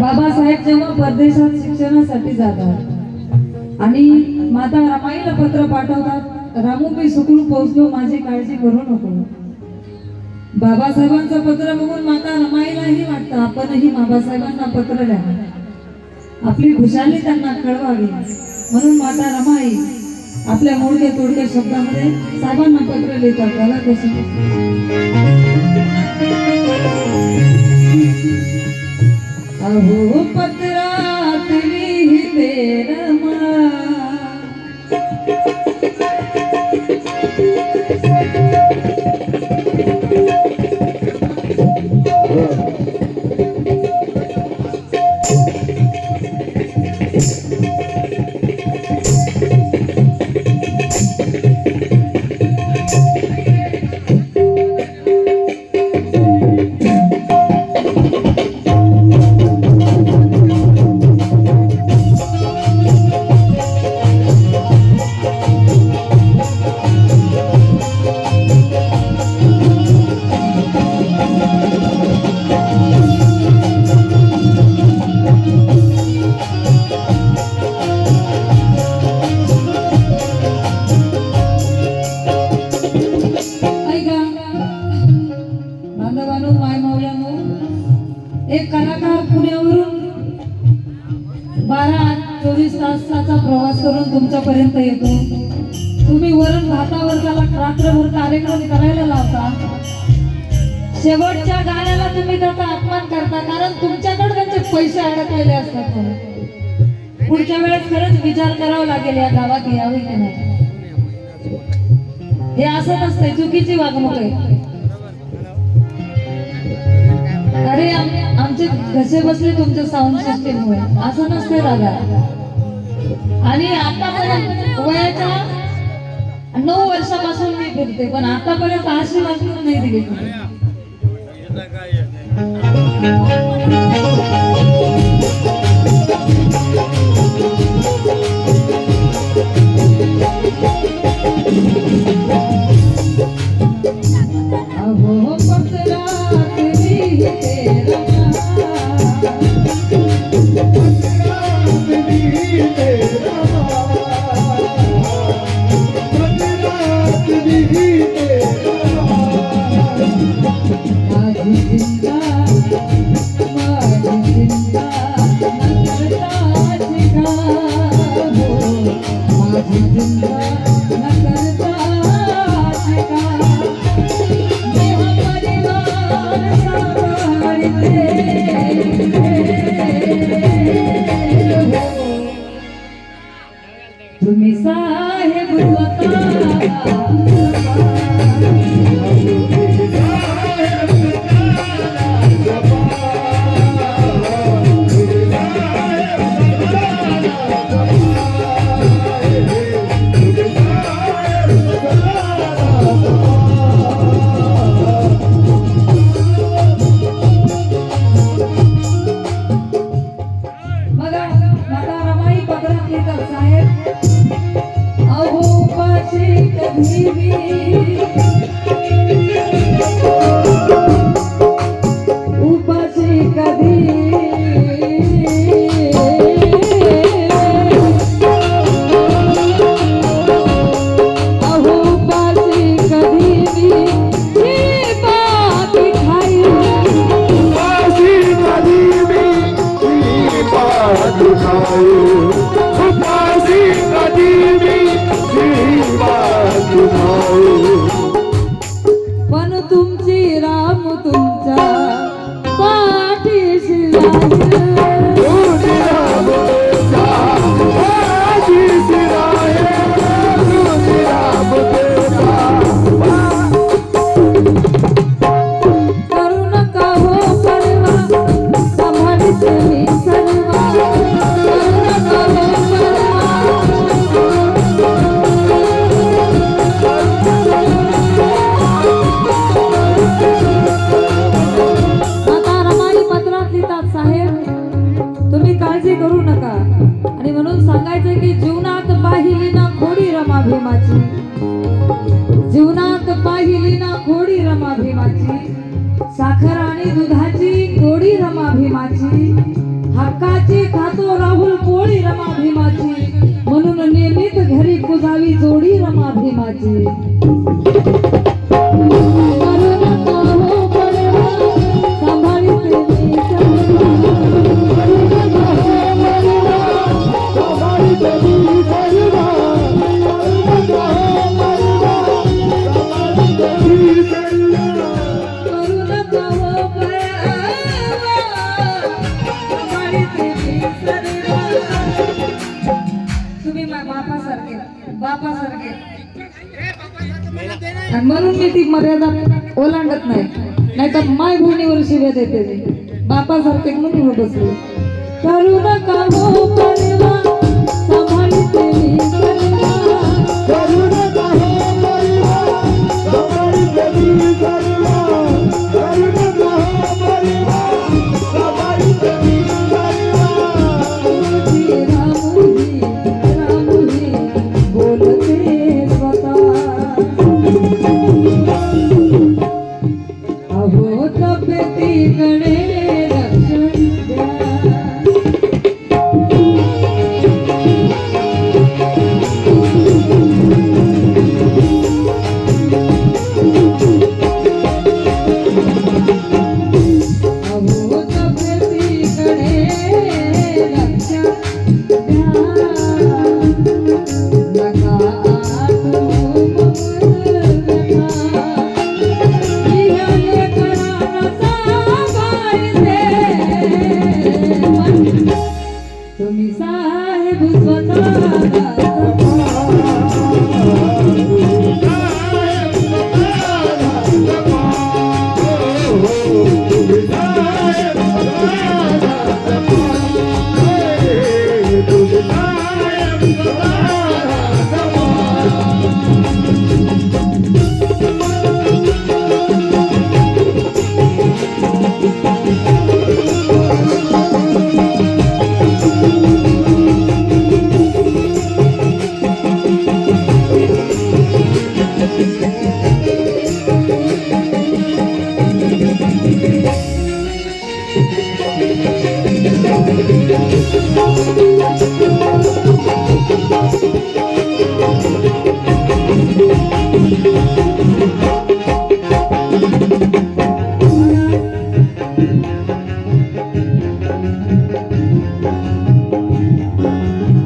बाबासाहेब जेव्हा परदेशात शिक्षणासाठी जातात आणि माता रमाईला पत्र पाठवतात, रामू मी सुखरूप पोहोचलो, माझी काळजी करू नको. बाबासाहेबांचं पत्र बघून माता रमाईलाही वाटतं आपणही बाबासाहेबांना पत्र द्यावं, आपली खुशाली त्यांना कळवावी. म्हणून माता रमाई आपल्या मोडक्या तोडक्या शब्दामध्ये साहेबांना पत्र लिहितात. बघा कसं. अहो पत्रात लिहिते रमा, एक कलाकार पुण्यावरून 12-24 तासाचा प्रवास करून तुमच्यापर्यंत येतो. तुम्ही वरून भातावर त्याला रात्रभर कार्यक्रम करायला लावता. शेवटच्या गाण्याला तुम्ही त्याचा अपमान करता, कारण तुमच्याकडे त्यांचे पैसे अडकलेले असतात. पुढच्या वेळेस खरंच विचार करावा लागेल या गावात यावे की नाही. हे असं नसतंय, चुकीची वागणूक आहे. अरे आमचे घसे बसले तुमच्या साऊंड सिस्टीममुळे, असं नसते दादा. आणि आतापर्यंत वयाच्या 9 वर्षापासून मी फिरते, पण आतापर्यंत अशी वागणूक नाही दिली. अहो पत्रात लिहिते रमा, माझी चिंता तुम्ही साहेब पण तुमची राम तुमच्या पाठीशी करू नका हो परवा, सांभाळते मी सर्व. करू नका भीमाची, जीवनात पाहिली ना खोडी रमा भीमाची, साखर आणि दुधाची गोडी रमा भीमाची. हा असावी जोडी रमा भीमाची. करू नका हो परवा, सांभाळते मी सर्व. करू नका हो परवा, सांभाळते मी सर्व. करू नका हो परवा, सांभाळते मी सर्व. करू नका हो परवा, सांभाळते मी सर्व. तुम्ही बापासारखे आणि म्हणून मी ती मर्यादा ओलांडत नाही, नाहीतर माय भूमीवर शिव्या देते मी. बापासारखे म्हणून बसले. करू नका हो परवा, सांभाळते मी सर्व. करू नका हो परवा, सांभाळते मी सर्व. करू नका हो परवा, सांभाळते मी सर्व. रामुही बोलते स्वतः. अहो तब्येतीकडे लक्ष द्या. अहो तब्येतीकडे लक्ष द्या. नका आठवू तुम्ही साहेब स्वतः.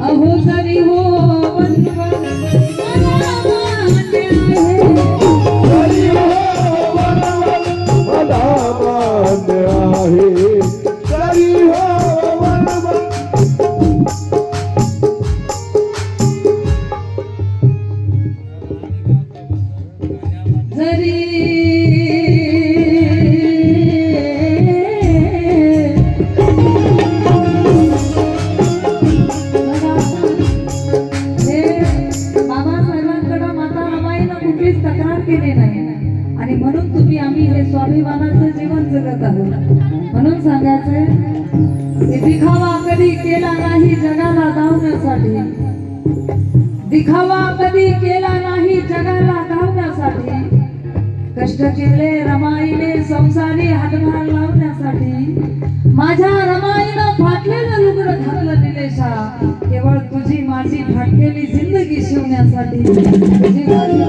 अहो जरी हो वनवन मला मान्य आहे. जरी हो वनवन मला मान्य आहे. जरी हो वनवन. जरी तक्रार केली नाही आणि म्हणून तुम्ही आम्ही हे स्वाभिमानाचं जीवन जगत आहोत. म्हणून सांगायचंय की दिखावा कधी केला नाही जगाला दावण्यासाठी. दिखावा कधी केला नाही जगाला दावण्यासाठी. कष्ट केले रमाईने संसारी हातभार लावण्यासाठी. माझ्या रमाईनं फाटलेलं लुगडं घातलं निलेशा केवळ तुझी माझी फाटलेली जिंदगी शिवण्यासाठी. तुझी माझी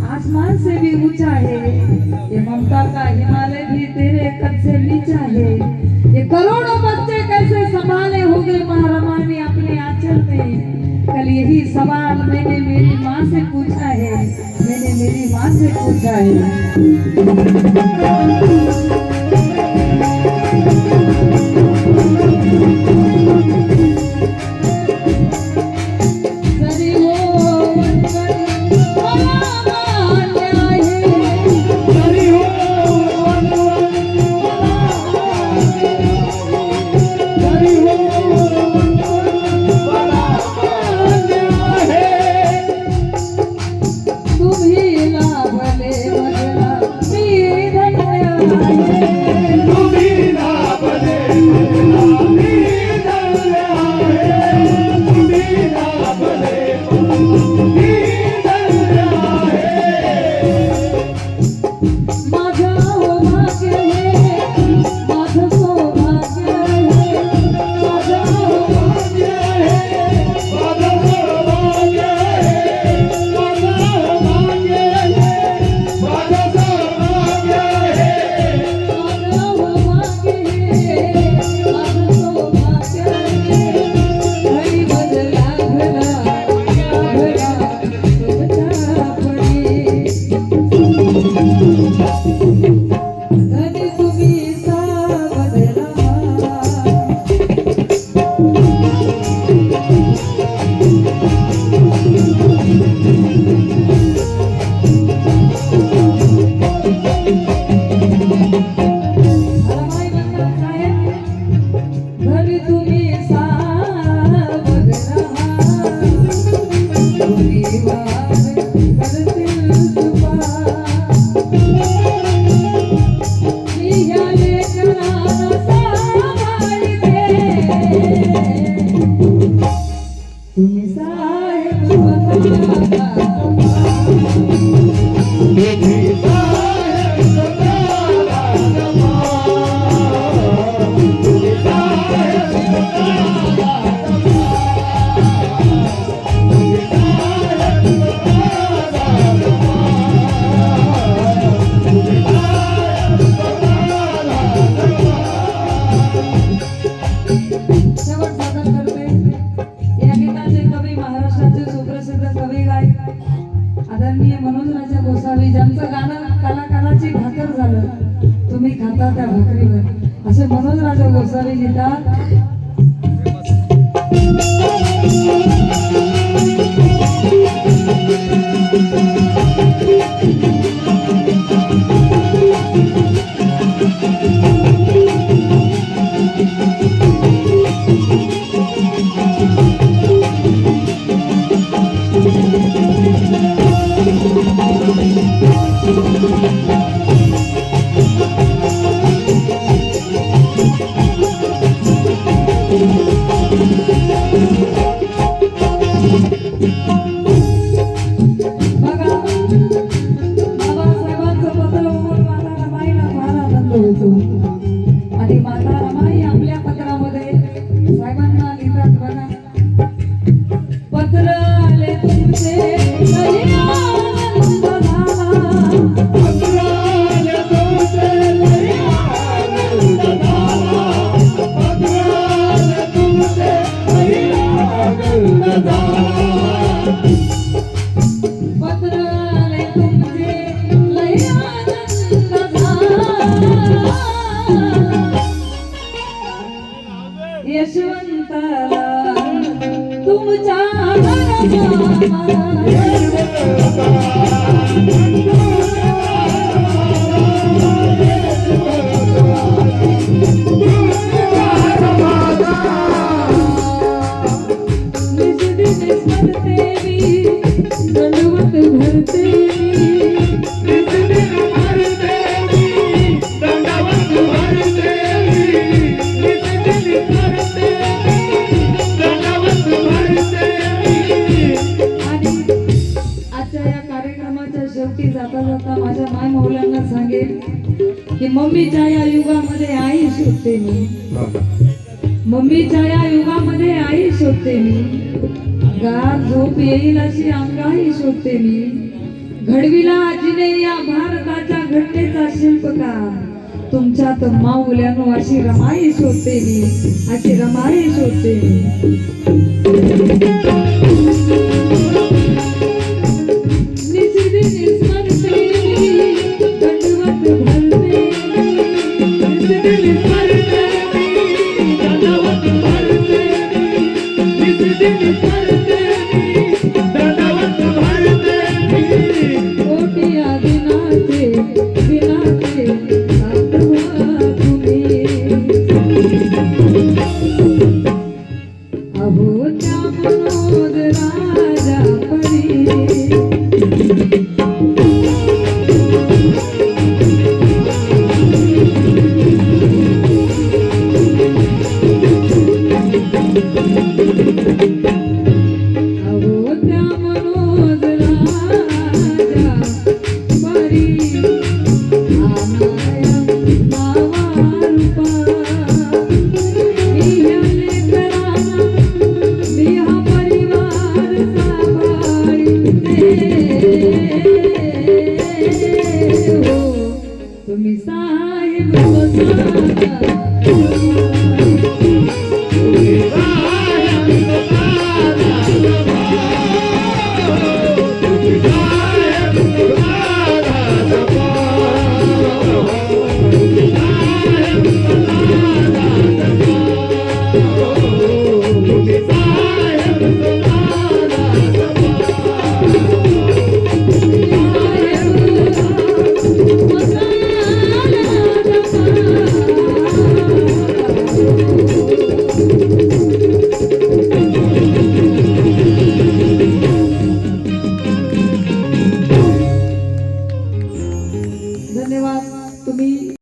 आसमान से भी ऊंचा है. ये ममता का हिमालय भी तेरे कद से नीचा है. ये करोड़ों बच्चे कैसे संभाले होंगे महारमा ने अपने आंचल में. कल यही सवाल मैंने मेरी माँ से पूछा है. मैंने मेरी माँ से पूछा है. तुम्ही लाभले बदला मी धन्य आहे. गोसावी लिहितात. आणि माता रमाई आपल्या पत्रामध्ये साहेबांना लिहितात बघा. पत्र आले तुमचे लई आनंद झाला, पत्र आले तुमचे लई आनंद झाला, पत्र आले तुमचे लई आनंद झाला, पत्र आले तुमचे लई आनंद झाला. यशवंताला तुमच्या शेवटी जाता जाता माझ्या माय मौलांना सांगेल की मम्मीच्या या युगामध्ये आई शोधते मी, मम्मीच्या या युगामध्ये आई शोधते मी, गात झोप येईल अशी अंगाई शोधते मी, घडविला आजीने या भारताच्या घटनेचा शिल्पकार, तुमच्यात माऊल्यानो अशी रमाई शोधते मी, अशी रमाई शोधते मी. तुम्ही साहेब धन्यवाद. तुम्ही